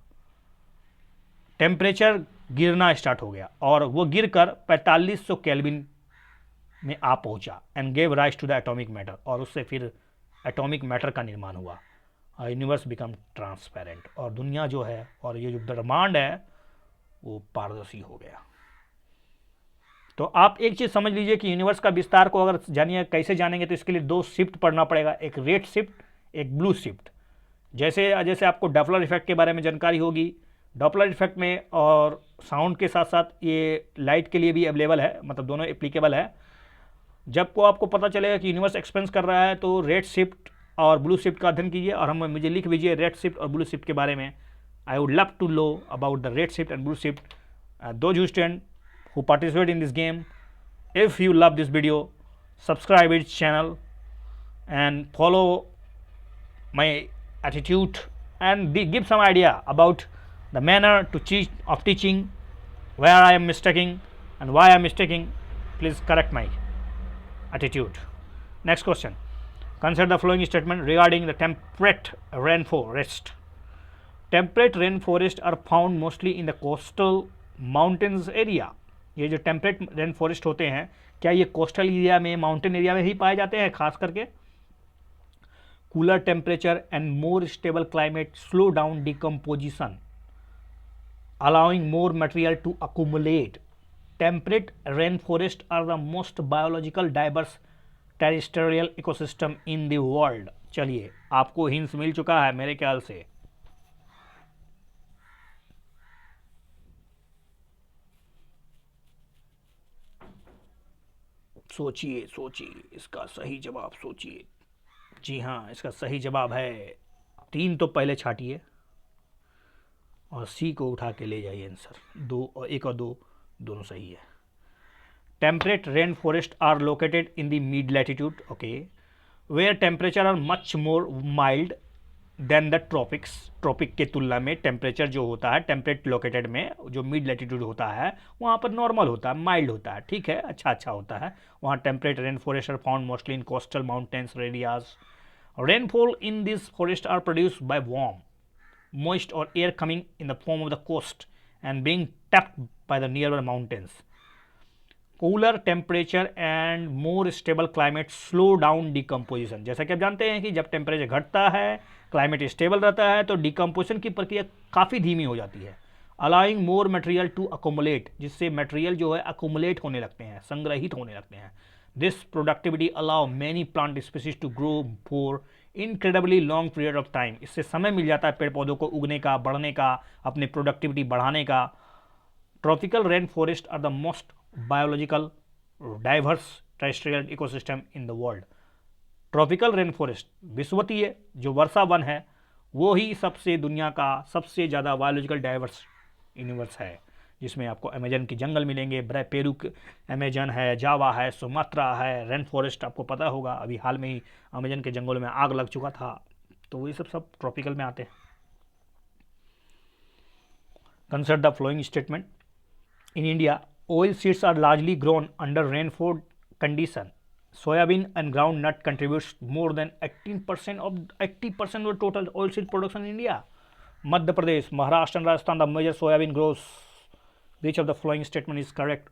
टेम्परेचर गिरना स्टार्ट हो गया और वो गिरकर 4500 केल्विन में आ पहुंचा and gave rise to the atomic matter. और उससे फिर एटॉमिक मैटर का निर्माण हुआ, यूनिवर्स बिकम ट्रांसपेरेंट, और दुनिया जो है और ये जो ब्रह्मांड है वो पारदर्शी हो गया। तो आप एक चीज़ समझ लीजिए कि यूनिवर्स का विस्तार को अगर जानिए, कैसे जानेंगे, तो इसके लिए 2 शिफ्ट पढ़ना पड़ेगा, एक रेड शिफ्ट, एक ब्लू शिफ्ट। जैसे जैसे आपको डॉपलर इफेक्ट के बारे में जानकारी होगी, डॉपलर इफेक्ट में और साउंड के साथ साथ ये लाइट के लिए भी अवेलेबल है, मतलब दोनों एप्लीकेबल है। जब को आपको पता चलेगा कि यूनिवर्स एक्सपेंस कर रहा है तो रेड शिफ्ट और ब्लू शिफ्ट का अध्ययन कीजिए, और मुझे लिख दीजिए रेड शिफ्ट और ब्लू शिफ्ट के बारे में। I would love to know about the red shift and blue shift. Those students who participate in this game, if you love this video, subscribe its channel and follow my attitude and give some idea about the manner to of teaching, where I am mistaking and why I am mistaking. Please correct my attitude. Next question. Consider the following statement regarding the temperate rainforest. Temperate rainforests are found mostly in the coastal mountains area. ये जो temperate rain forest होते हैं, क्या ये coastal area में, mountain area में ही पाए जाते हैं खास करके? Cooler temperature and more stable climate slow down decomposition, allowing more material to accumulate. Temperate rainforests are the most biological diverse terrestrial ecosystem in the world. चलिए, आपको हिंस मिल चुका है मेरे ख्याल से. सोचिए सोचिए, इसका सही जवाब सोचिए. जी हाँ, इसका सही जवाब है 3. तो पहले छाटिए और सी को उठा के ले जाइए आंसर. 2 और 1 और 2 दोनों सही है. Temperate rainforests are located in the mid latitude, okay, where temperature are much more mild than the tropics. Tropic के तुलना में टेम्परेचर जो होता है टेम्परेट लोकेटेड में, जो मिड लैटिट्यूड होता है वहाँ पर नॉर्मल होता है, माइल्ड होता है. ठीक है, अच्छा होता है. वहाँ temperate rain forest are found mostly in coastal mountains areas. Rainfall in this forest are produced by warm moist or air coming in the form of the coast and being tapped by the nearby mountains. Cooler temperature and more stable climate slow down decomposition. जैसा कि आप जानते हैं कि जब temperature घटता है, climate stable रहता है, तो डिकम्पोजिशन की प्रक्रिया काफ़ी धीमी हो जाती है. Allowing more material to accumulate, जिससे मटेरियल जो है अकोमुलेट होने लगते हैं, संग्रहित होने लगते हैं. This productivity allow many plant species to grow for incredibly long period of time. इससे समय मिल जाता है पेड़ पौधों को उगने का, बढ़ने का, अपनी प्रोडक्टिविटी बढ़ाने का. Tropical rain forest are the most biological diverse terrestrial ecosystem in the world. Tropical rain forest, विषुवतीय जो वर्षा वन है, वो ही सबसे दुनिया का सबसे ज़्यादा बायोलॉजिकल डाइवर्स यूनिवर्स है, जिसमें आपको अमेजन के जंगल मिलेंगे, पेरू अमेजन है, जावा है, सुमात्रा है. रेन फॉरेस्ट आपको पता होगा, अभी हाल में ही अमेजन के जंगलों में आग लग चुका था, तो ये सब ट्रॉपिकल में आते हैं. Consider the following statement. In India oil seeds are largely grown under rainfall condition. Soybean and groundnut contributes more than 80% of the total oil seed production in India. Madhya Pradesh, Maharashtra and Rajasthan, the major soybean grows. Which of the following statement is correct?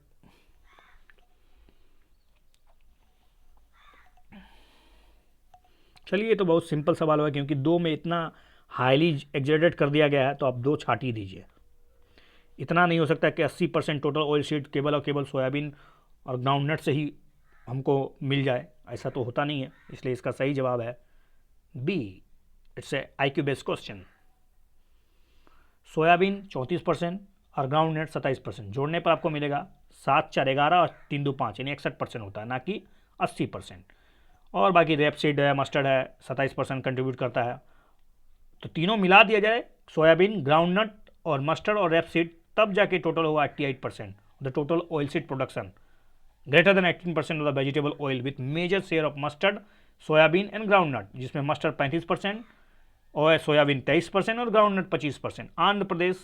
चलिए, ये तो बहुत simple सवाल हुआ, क्योंकि 2 में इतना highly exaggerate कर दिया गया है, तो आप 2 छाट ही दीजिए. इतना नहीं हो सकता कि 80% टोटल ऑयल सीड केवल और केवल सोयाबीन और ग्राउंडनट से ही हमको मिल जाए. ऐसा तो होता नहीं है, इसलिए इसका सही जवाब है B. It's a IQ based question. Soybean 34% और ग्राउंडनट 27%. जोड़ने पर आपको मिलेगा 7 4 11 और 3 2 5, यानी 61% होता है, ना कि 80%. और बाकी रेपसीड है, मस्टर्ड है, 27% कंट्रीब्यूट करता है. तो तीनों मिला दिया जाए, सोयाबीन, ग्राउंडनट और मस्टर्ड और रेपसीड, तब जाके टोटल होगा 88%. The total oil seed production greater than 18% of the vegetable oil with major share of mustard, soybean and groundnut, जिसमें मस्टर्ड 35% और सोयाबीन 23% और ग्राउंडनट 25%. आंध्र प्रदेश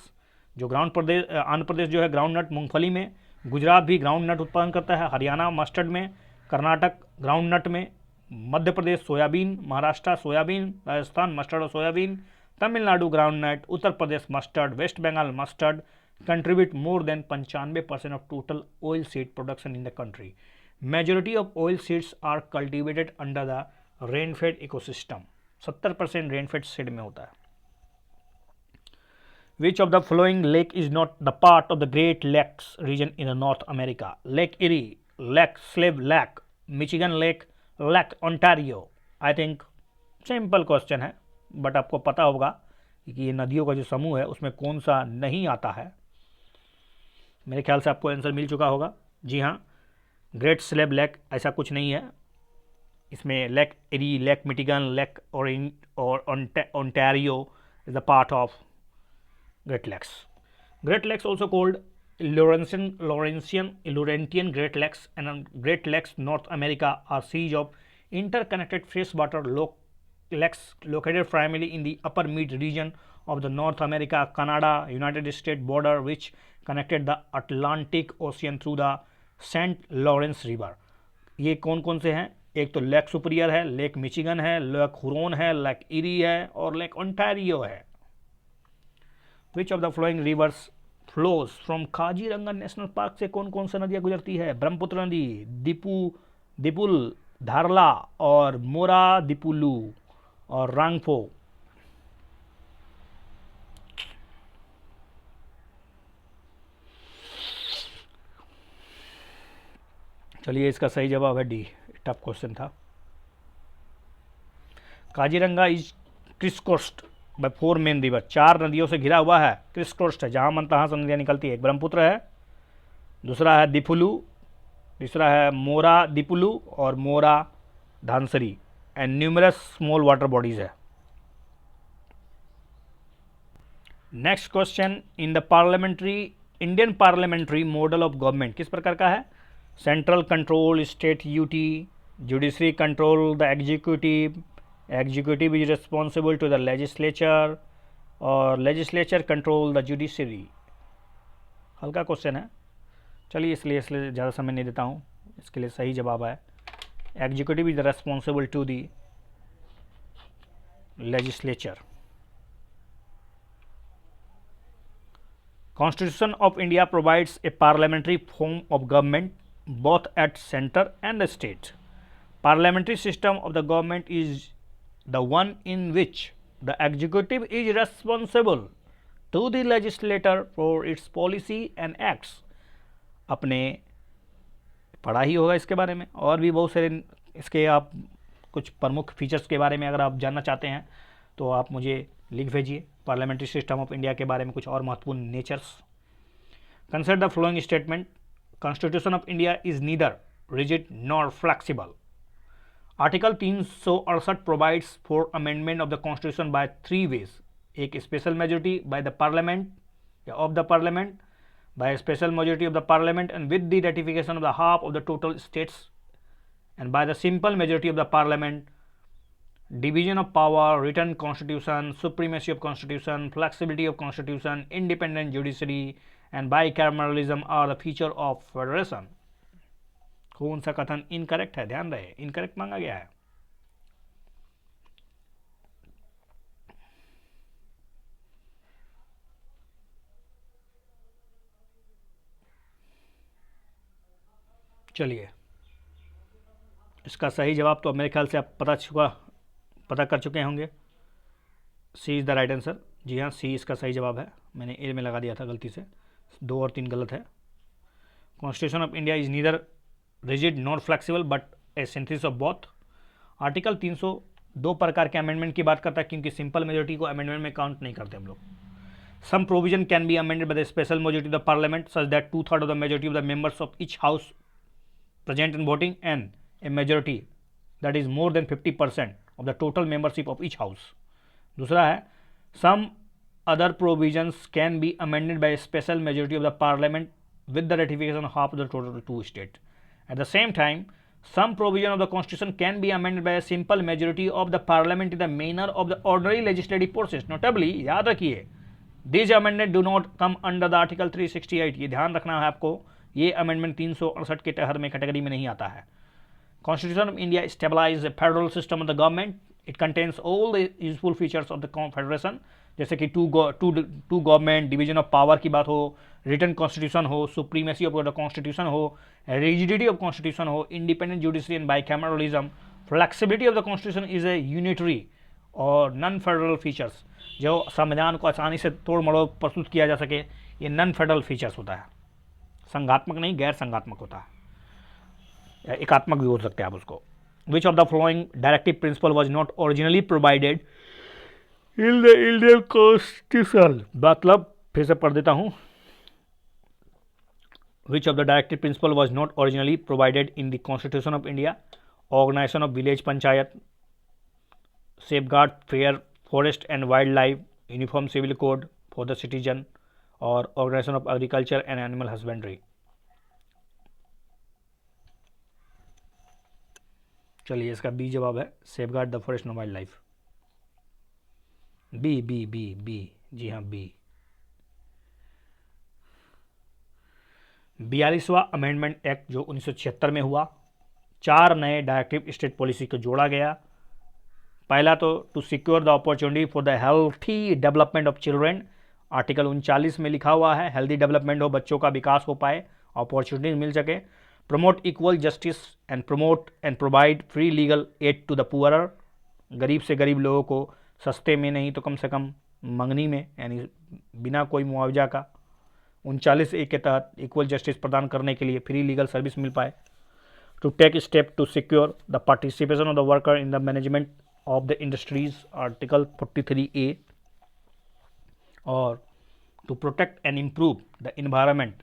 जो है ग्राउंडनट मूंगफली में, गुजरात भी ग्राउंडनट उत्पादन करता है, हरियाणा मस्टर्ड में, कर्नाटक ग्राउंडनट में, Madhya Pradesh soybean, Maharashtra soybean, Rajasthan mustard और soybean, Tamil Nadu groundnut, Uttar Pradesh mustard, West Bengal mustard contribute more than 95% of total oil seed production in the country. Majority of oil seeds are cultivated under the rain-fed ecosystem. 70% rain-fed seed में होता है. Which of the following lake is not the part of the Great Lakes region in the North America? Lake Erie, Lake Slave Lake, Michigan Lake, Lake Ontario. I think simple question है, but आपको पता होगा कि ये नदियों का जो समूह है उसमें कौन सा नहीं आता है. मेरे ख्याल से आपको आंसर मिल चुका होगा. जी हाँ, ग्रेट स्लेब लेक ऐसा कुछ नहीं है. इसमें lake Erie, lake Michigan, lake और Ontario is the part of great lakes. Great lakes also called Laurentian Great Lakes and Great Lakes North America are series of interconnected freshwater lakes located primarily in the upper mid region of the North America Canada United States border which connected the Atlantic Ocean through the saint Lawrence river. ये कौन कौन से हैं? एक तो lake Superior है, lake Michigan है, lake Huron है, लेक इरी है और लेक ओंटारियो है। Which of the following rivers flows from Kaziranga national park से कौन कौन सा नदियाँ गुजरती है? ब्रह्मपुत्र नदी, दिपुल, धारला और मोरा दिपुलू और रांगफो। चलिए इसका सही जवाब है डी। टफ क्वेश्चन था। Kaziranga is crisscrossed by 4 main river, 4 नदियों से घिरा हुआ है। क्रिसकोस्ट है, जहां मन तहां से नदियां निकलती है। एक ब्रह्मपुत्र है, दूसरा है दिपुलू, तीसरा है मोरा दिपुलू और Mora Dhansiri and numerous small water bodies है। Next question, in the Indian parliamentary model of government किस प्रकार का है? Central control state UT, judiciary control the executive is responsible to the legislature और लेजिस्लेचर कंट्रोल द जुडिशरी। हल्का question है, चलिए इसलिए ज़्यादा समय नहीं देता हूँ। इसके लिए सही जवाब है executive is responsible to the legislature. Constitution of India provides a parliamentary form of government both at center and the state. Parliamentary system of the government is the one in which the executive is responsible to the legislator for its policy and acts. अपने पढ़ा ही होगा इसके बारे में, और भी बहुत सारे इसके आप कुछ प्रमुख फीचर्स के बारे में अगर आप जानना चाहते हैं तो आप मुझे लिख भेजिए। पार्लियामेंट्री सिस्टम ऑफ इंडिया के बारे में कुछ और महत्वपूर्ण natures. Consider the following statement, constitution of India is neither rigid nor flexible. Article 368 provides for amendment of the constitution by 3 ways. एक special majority by the parliament या of the parliament, by special majority of the parliament and with the ratification of the half of the total states and by the simple majority of the parliament. Division of power, written constitution, supremacy of constitution, flexibility of constitution, independent judiciary and bicameralism are the feature of federation. कौन सा कथन incorrect है? ध्यान रहे, incorrect मांगा गया है। चलिए इसका सही जवाब तो मेरे ख्याल से आप पता कर चुके होंगे। सी इज़ द राइट आंसर। जी हाँ, सी इसका सही जवाब है। मैंने ए में लगा दिया था गलती से, 2 और 3 गलत है। Constitution of India is neither rigid not flexible but a synthesis of both. Article 302 प्रकार के अमेंडमेंट की बात करता है, क्योंकि सिंपल मेजोरिटी को अमेंडमेंट में काउंट नहीं करते हम लोग। Some provision can be amended by the special majority of the parliament such that 2/3 of the majority of the members of each house present in voting and a majority that is more than 50% of the total membership of each house. दूसरा है some other provisions can be amended by a special majority of the parliament with the ratification of half of the total 2 states. At the same time, some provision of the constitution can be amended by a simple majority of the parliament in the manner of the ordinary legislative process. Notably, याद रखिए, these amendments do not come under the article 368. ये ध्यान रखना है आपको, ये amendment 368 के तहत में कैटेगरी में नहीं आता है। Constitution of India stabilize the federal system of the government. It contains all the useful features of the federation, जैसे कि two government, division of power की बात हो, रिटन कॉन्स्टिट्यूशन हो, सुप्रीमेसी ऑफ द कॉन्स्टिट्यूशन हो, रिजिडिटी ऑफ कॉन्स्टिट्यूशन हो, independent judiciary and bicameralism, flexibility of the constitution is a unitary और non federal features, जो संविधान को आसानी से तोड़ मड़ोड़ प्रस्तुत किया जा सके, ये नॉन फेडरल फीचर्स होता है। संघात्मक नहीं, गैर संघात्मक होता है, एकात्मक भी हो सकते हैं आप उसको। Which of the following directive principle was not originally provided in the Indian constitution. मतलब फिर से पढ़ देता हूं। Which of the directive principle was not originally provided in the constitution of India? Organisation of village panchayat, safeguard fair forest and wild life, uniform civil code for the citizen और organisation of agriculture and animal husbandry. चलिए इसका B जवाब है, safeguard the forest and wild life. B B B B, जी हाँ B. 42वां amendment act जो 1976 में हुआ, 4 नए डायरेक्टिव स्टेट पॉलिसी को जोड़ा गया। पहला तो to secure the opportunity for the healthy development of children, article 39 में लिखा हुआ है, हेल्दी डेवलपमेंट हो, बच्चों का विकास हो पाए, अपॉर्चुनिटी मिल सके। Promote equal justice and promote and provide free legal aid to the poorer, गरीब से गरीब लोगों को सस्ते में नहीं तो कम से कम मंगनी में, यानी बिना कोई मुआवजा का 39A के तहत इक्वल जस्टिस प्रदान करने के लिए फ्री लीगल सर्विस मिल पाए। To take step to secure the participation of the worker in the management of the industries, article 43A। और to protect and improve the environment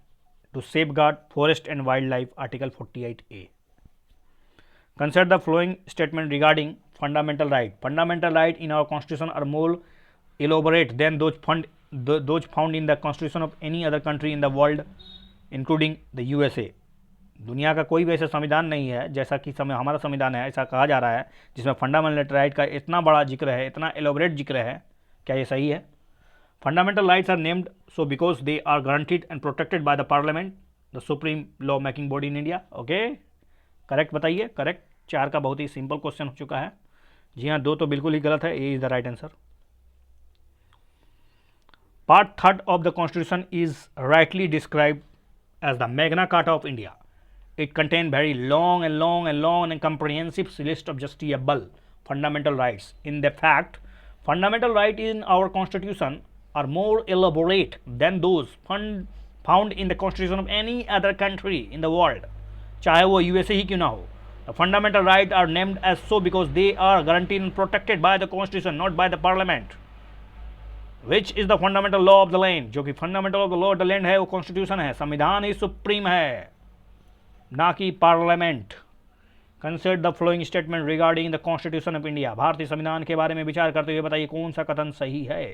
to safeguard forest and wild life, article 48A। Consider the following statement regarding fundamental right. Fundamental right in our constitution are more elaborate than those found in the constitution of any other country in the world, including the USA. दुनिया का कोई भी ऐसा संविधान नहीं है जैसा कि हमारा संविधान है, ऐसा कहा जा रहा है, जिसमें फंडामेंटल राइट का इतना बड़ा जिक्र है, इतना एलोबरेट जिक्र है। क्या ये सही है? Fundamental rights are named so because they are guaranteed and protected by the parliament, the supreme law making body in India. Okay, correct बताइए, करेक्ट। 4 का बहुत ही सिंपल क्वेश्चन हो चुका है। जी हाँ, 2 तो बिल्कुल ही गलत है, A is the right answer. Part 3 of the constitution is rightly described as the Magna Carta of India. It contain very long and comprehensive list of justiciable fundamental rights. In the fact, fundamental rights in our constitution are more elaborate than those found in the constitution of any other country in the world, चाहे वो USA ही क्यों ना हो। The fundamental rights are named as so because they are guaranteed and protected by the constitution, not by the parliament. Which is the fundamental law of the land? जो कि fundamental of the law of the land है वो constitution है, संविधान ही supreme है, ना कि parliament. Consider the following statement regarding the constitution of India. भारतीय संविधान के बारे में विचार करते हुए बताइए कौन सा कथन सही है।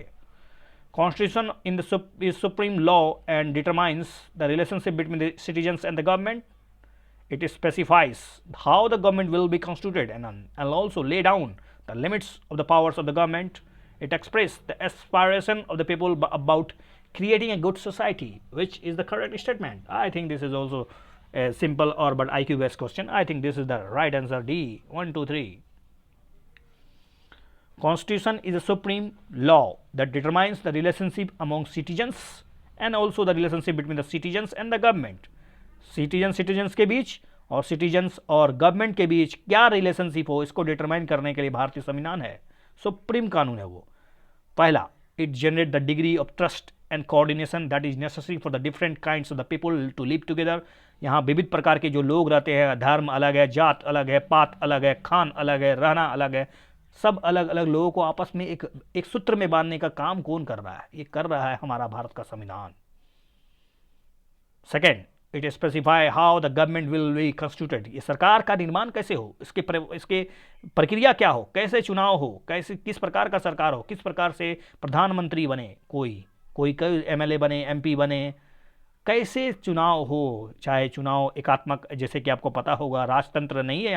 Constitution in the is supreme law and determines the relationship between the citizens and the government. It specifies how the government will be constituted and also lay down the limits of the powers of the government. It expresses the aspiration of the people about creating a good society, which is the correct statement. I think this is also a simple or but IQ based question. I think this is the right answer, D. 1 2 3. Constitution is a supreme law that determines the relationship among citizens and also the relationship between the citizens and the government. Citizens के बीच और citizens और government के बीच क्या relationship हो, इसको determine करने के लिए भारतीय संविधान है, सुप्रीम कानून है वो। पहला, it generate the degree of trust and coordination that is necessary for the different kinds of the people to live together. यहाँ विविध प्रकार के जो लोग रहते हैं, धर्म अलग है, जात अलग है, पात अलग है, खान अलग है, रहना अलग है, सब अलग अलग लोगों को आपस में एक सूत्र में बांधने का काम कौन कर रहा है? ये कर रहा है हमारा भारत का संविधान। Second, it specify how the government will be constituted. ये सरकार का निर्माण कैसे हो, इसके प्रक्रिया क्या हो, कैसे चुनाव हो, कैसे किस प्रकार का सरकार हो, किस प्रकार से प्रधानमंत्री बने, कोई एमएलए बने, एमपी बने, कैसे चुनाव हो, चाहे चुनाव एकात्मक, जैसे कि आपको पता होगा राजतंत्र नहीं है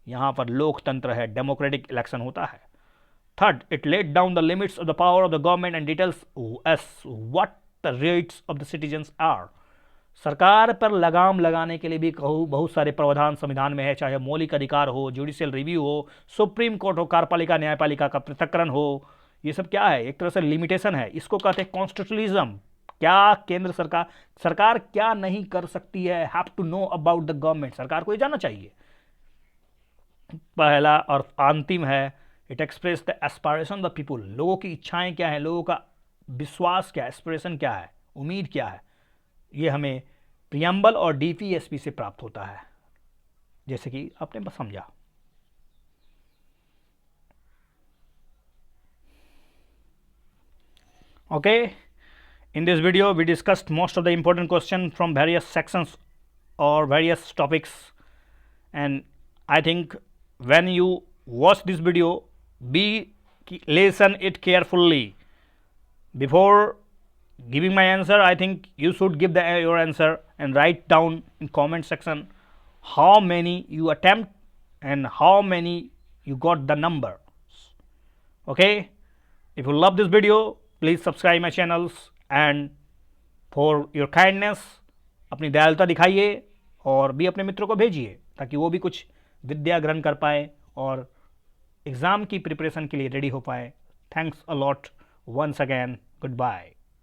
यहाँ पर लोकतंत्र है, डेमोक्रेटिक इलेक्शन होता है। Third, it lays down the limits of the power of the government and details as what the rights of the citizens are. सरकार पर लगाम लगाने के लिए भी बहुत सारे प्रावधान संविधान में है, चाहे मौलिक अधिकार हो, जुडिशियल रिव्यू हो, सुप्रीम कोर्ट हो, कार्यपालिका न्यायपालिका का पृथक्करण हो, ये सब क्या है? एक तरह से लिमिटेशन है। इसको कहते हैं कॉन्स्टिट्यूशनलिज्म। क्या केंद्र सरकार क्या नहीं कर सकती है? Have to know about the government, सरकार को ये जानना चाहिए। पहला और अंतिम है, it express the aspiration the people. लोगों की इच्छाएं क्या है, लोगों का विश्वास क्या है, एस्पिरेशन क्या है, उम्मीद क्या है, ये हमें प्रियम्बल और डीपीएसपी से प्राप्त होता है, जैसे कि आपने बस समझा। Okay, in this video we discussed most of the important question from various sections और various topics, and I think when you watch this video be listen it carefully before giving my answer. I think you should give your answer and write down in comment section how many you attempt and how many you got the numbers. Okay, if you love this video, please subscribe my channels and for your kindness, अपनी दयालुता दिखाइए और भी अपने मित्रों को भेजिए ताकि वो भी कुछ विद्या ग्रहण कर पाए और एग्ज़ाम की प्रिपरेशन के लिए रेडी हो पाए. Thanks a lot once again. Goodbye.